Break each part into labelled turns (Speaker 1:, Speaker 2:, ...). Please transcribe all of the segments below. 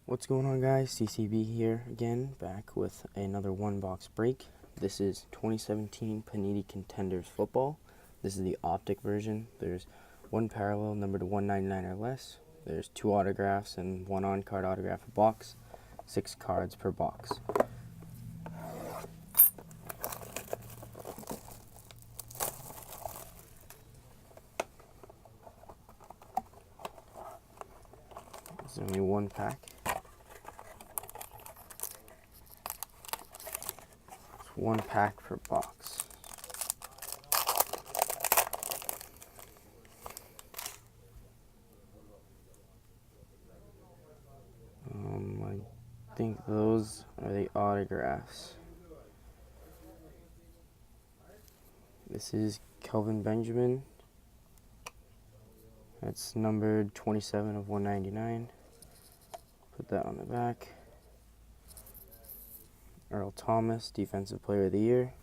Speaker 1: What's going on, guys? CCB here again, back with another one box break. This is 2017 Panini Contenders football. This is the optic version. There's one parallel numbered to 199 or less. There's 2 autographs and 1 on-card autograph a box. 6 cards per box. There's only one pack. One pack per box. I think those are the autographs. This is Kelvin Benjamin. That's numbered 27 of 199. Put that on the back. Earl Thomas, Defensive Player of the Year.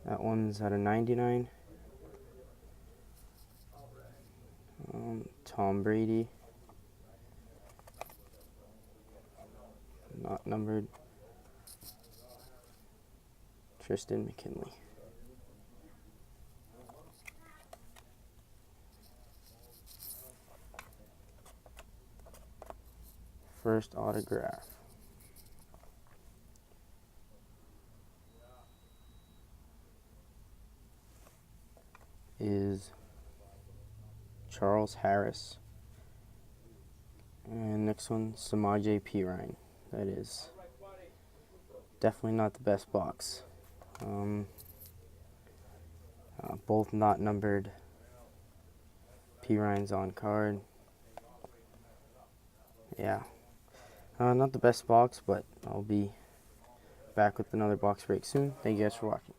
Speaker 1: That one's out of 99. Tom Brady. Not numbered. Tristan McKinley. First autograph is Charles Harris. And next one, Samaje Perine. That is definitely not the best box. Both not numbered. Perine's on card. Yeah. Not the best box, but I'll be back with another box break soon. Thank you guys for watching.